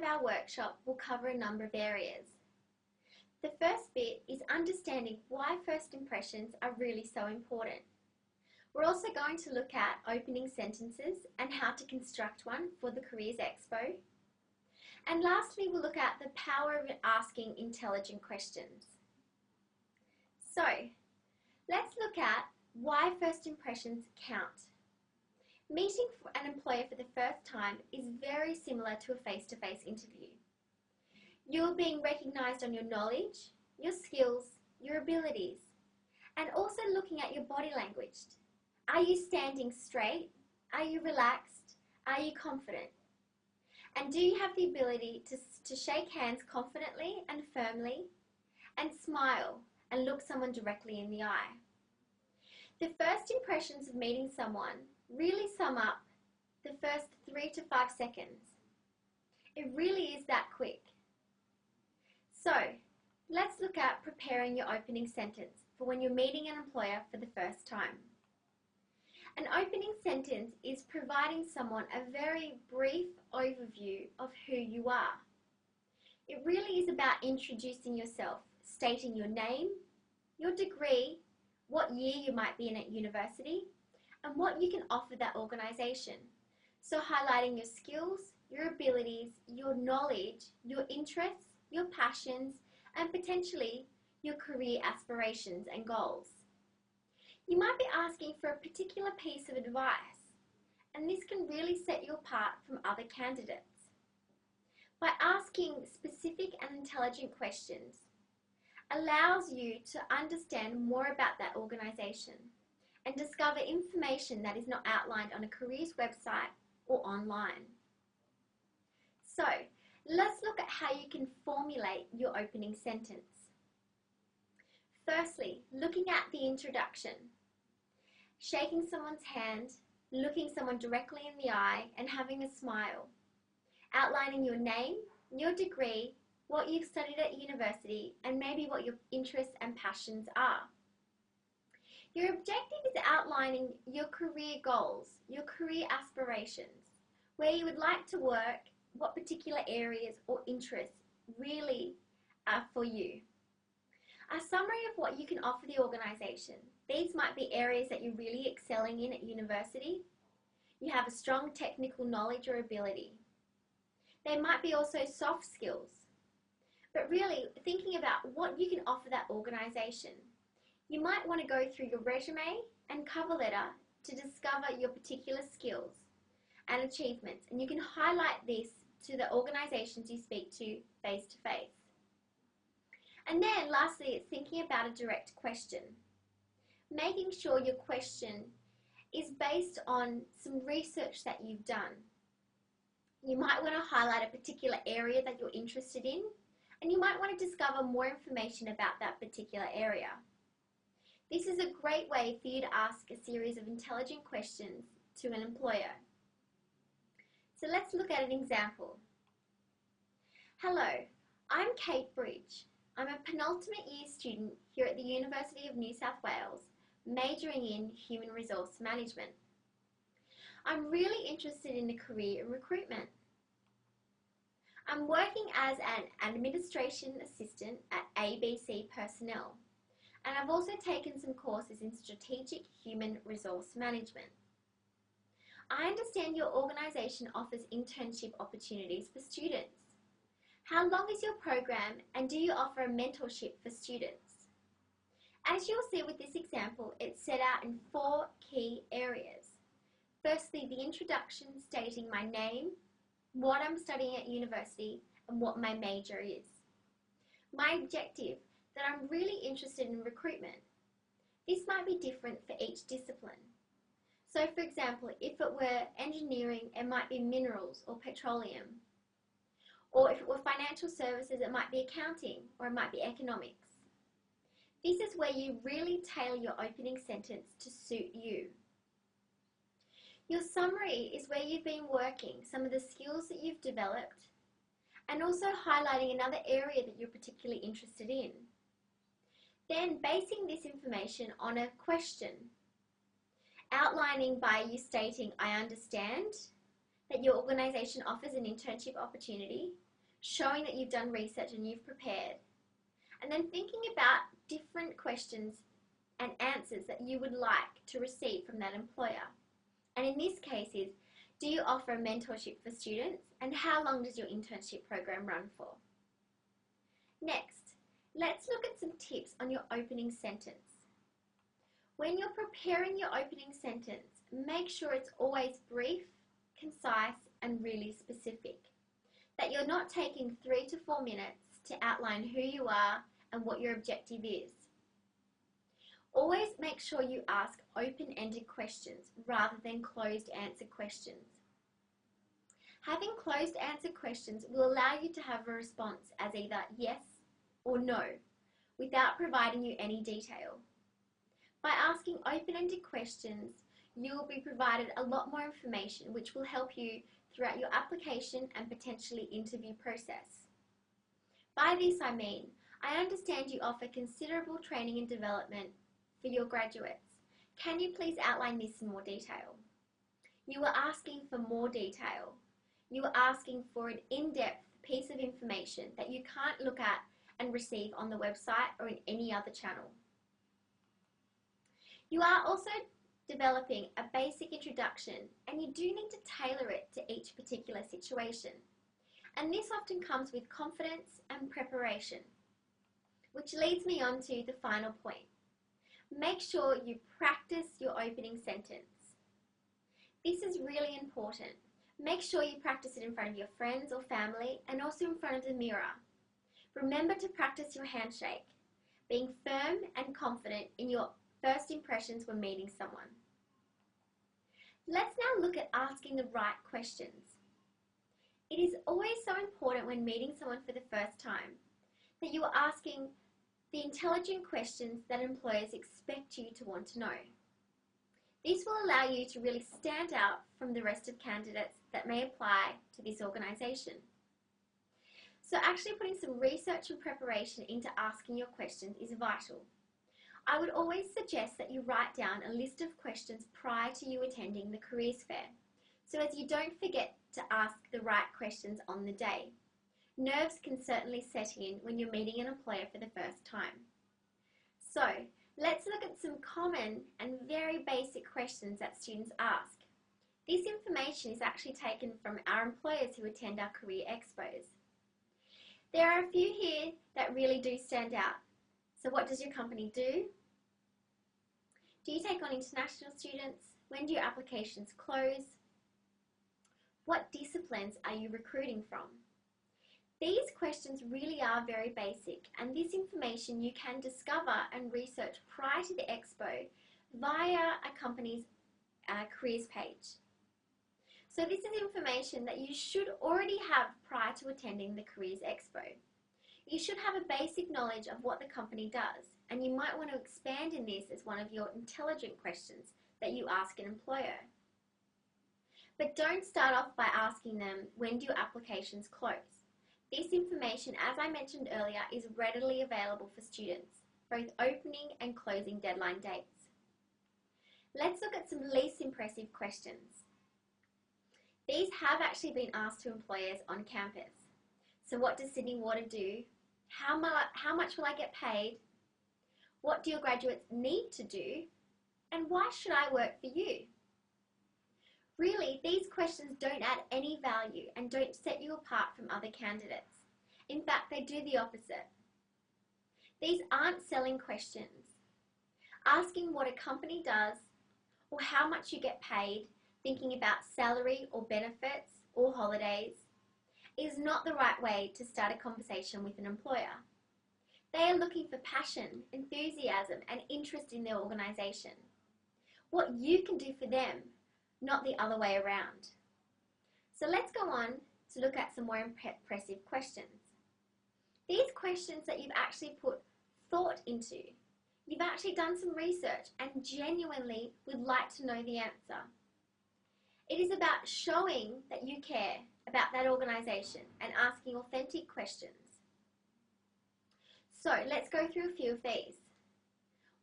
our workshop will cover a number of areas. The first bit is understanding why first impressions are really so important. We're also going to look at opening sentences and how to construct one for the Careers Expo. And lastly, we'll look at the power of asking intelligent questions. So, let's look at why first impressions count. Meeting an employer for the first time is very similar to a face-to-face interview. You're being recognised on your knowledge, your skills, your abilities, and also looking at your body language. Are you standing straight? Are you relaxed? Are you confident? And do you have the ability to shake hands confidently and firmly, and smile and look someone directly in the eye? The first impressions of meeting someone really sum up the first 3 to 5 seconds. It really is that quick. So, let's look at preparing your opening sentence for when you're meeting an employer for the first time. An opening sentence is providing someone a very brief overview of who you are. It really is about introducing yourself, stating your name, your degree, what year you might be in at university, and what you can offer that organisation. So highlighting your skills, your abilities, your knowledge, your interests, your passions, and potentially your career aspirations and goals. You might be asking for a particular piece of advice, and this can really set you apart from other candidates. By asking specific and intelligent questions, allows you to understand more about that organisation and discover information that is not outlined on a careers website or online. So, let's look at how you can formulate your opening sentence. Firstly, looking at the introduction. Shaking someone's hand, looking someone directly in the eye and having a smile. Outlining your name, your degree, what you've studied at university, and maybe what your interests and passions are. Your objective is outlining your career goals, your career aspirations, where you would like to work, what particular areas or interests really are for you. A summary of what you can offer the organisation. These might be areas that you're really excelling in at university. You have a strong technical knowledge or ability. They might be also soft skills. But really, thinking about what you can offer that organisation. You might want to go through your resume and cover letter to discover your particular skills and achievements, and you can highlight this to the organisations you speak to face to face. And then lastly, it's thinking about a direct question. Making sure your question is based on some research that you've done. You might want to highlight a particular area that you're interested in, and you might want to discover more information about that particular area. This is a great way for you to ask a series of intelligent questions to an employer. So let's look at an example. Hello, I'm Kate Bridge. I'm a penultimate year student here at the University of New South Wales, majoring in Human Resource Management. I'm really interested in a career in recruitment. I'm working as an administration assistant at ABC Personnel, and I've also taken some courses in strategic human resource management. I understand your organisation offers internship opportunities for students. How long is your program, and do you offer a mentorship for students? As you'll see with this example, it's set out in 4 key areas. Firstly, the introduction stating my name, what I'm studying at university, and what my major is. My objective, that I'm really interested in recruitment. This might be different for each discipline. So for example, if it were engineering, it might be minerals or petroleum. Or if it were financial services, it might be accounting or it might be economics. This is where you really tailor your opening sentence to suit you. Your summary is where you've been working, some of the skills that you've developed, and also highlighting another area that you're particularly interested in. Then basing this information on a question, outlining by you stating, I understand that your organisation offers an internship opportunity, showing that you've done research and you've prepared, and then thinking about different questions and answers that you would like to receive from that employer. And in this case is, do you offer mentorship for students, and how long does your internship program run for? Next, let's look at some tips on your opening sentence. When you're preparing your opening sentence, make sure it's always brief, concise, and really specific. That you're not taking 3 to 4 minutes to outline who you are and what your objective is. Always make sure you ask open-ended questions rather than closed-answer questions. Having closed-answer questions will allow you to have a response as either yes or no, without providing you any detail. By asking open-ended questions, you will be provided a lot more information which will help you throughout your application and potentially interview process. By this I mean, I understand you offer considerable training and development for your graduates. Can you please outline this in more detail? You are asking for more detail. You are asking for an in-depth piece of information that you can't look at and receive on the website or in any other channel. You are also developing a basic introduction, and you do need to tailor it to each particular situation. And this often comes with confidence and preparation, which leads me on to the final point. Make sure you practice your opening sentence. This is really important. Make sure you practice it in front of your friends or family, and also in front of the mirror. Remember to practice your handshake, being firm and confident in your first impressions when meeting someone. Let's now look at asking the right questions. It is always so important when meeting someone for the first time that you are asking the intelligent questions that employers expect you to want to know. This will allow you to really stand out from the rest of candidates that may apply to this organisation. So actually putting some research and preparation into asking your questions is vital. I would always suggest that you write down a list of questions prior to you attending the careers fair, so as you don't forget to ask the right questions on the day. Nerves can certainly set in when you're meeting an employer for the first time. So, let's look at some common and very basic questions that students ask. This information is actually taken from our employers who attend our career expos. There are a few here that really do stand out. So what does your company do? Do you take on international students? When do your applications close? What disciplines are you recruiting from? These questions really are very basic, and this information you can discover and research prior to the expo via a company's careers page. So this is information that you should already have prior to attending the Careers Expo. You should have a basic knowledge of what the company does, and you might want to expand in this as one of your intelligent questions that you ask an employer. But don't start off by asking them, when do your applications close? This information, as I mentioned earlier, is readily available for students, both opening and closing deadline dates. Let's look at some least impressive questions. These have actually been asked to employers on campus. So what does Sydney Water do? How much will I get paid? What do your graduates need to do? And why should I work for you? Really, these questions don't add any value and don't set you apart from other candidates. In fact, they do the opposite. These aren't selling questions. Asking what a company does or how much you get paid, thinking about salary or benefits or holidays, is not the right way to start a conversation with an employer. They are looking for passion, enthusiasm, and interest in their organisation. What you can do for them, not the other way around. So let's go on to look at some more impressive questions. These questions that you've actually put thought into, you've actually done some research and genuinely would like to know the answer. It is about showing that you care about that organisation and asking authentic questions. So let's go through a few of these.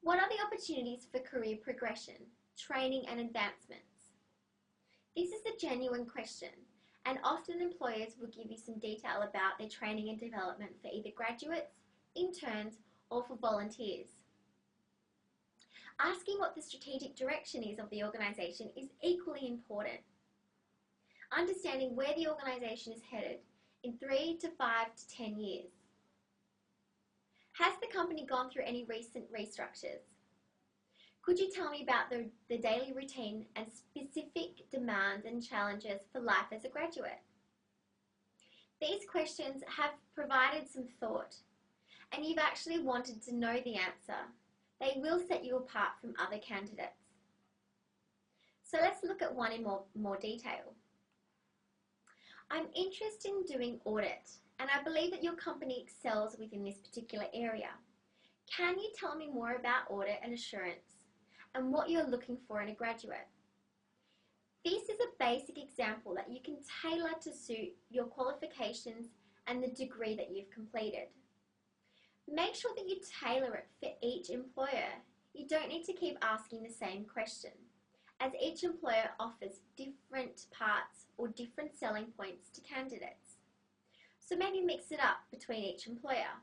What are the opportunities for career progression, training and advancements? This is a genuine question, and often employers will give you some detail about their training and development for either graduates, interns, or for volunteers. Asking what the strategic direction is of the organisation is equally important. Understanding where the organisation is headed in 3 to 5 to 10 years. Has the company gone through any recent restructures? Could you tell me about the daily routine and specific demands and challenges for life as a graduate? These questions have provided some thought, and you've actually wanted to know the answer. They will set you apart from other candidates. So let's look at one in more detail. I'm interested in doing audit, and I believe that your company excels within this particular area. Can you tell me more about audit and assurance and what you're looking for in a graduate? This is a basic example that you can tailor to suit your qualifications and the degree that you've completed. Make sure that you tailor it for each employer. You don't need to keep asking the same question, as each employer offers different parts or different selling points to candidates. So maybe mix it up between each employer.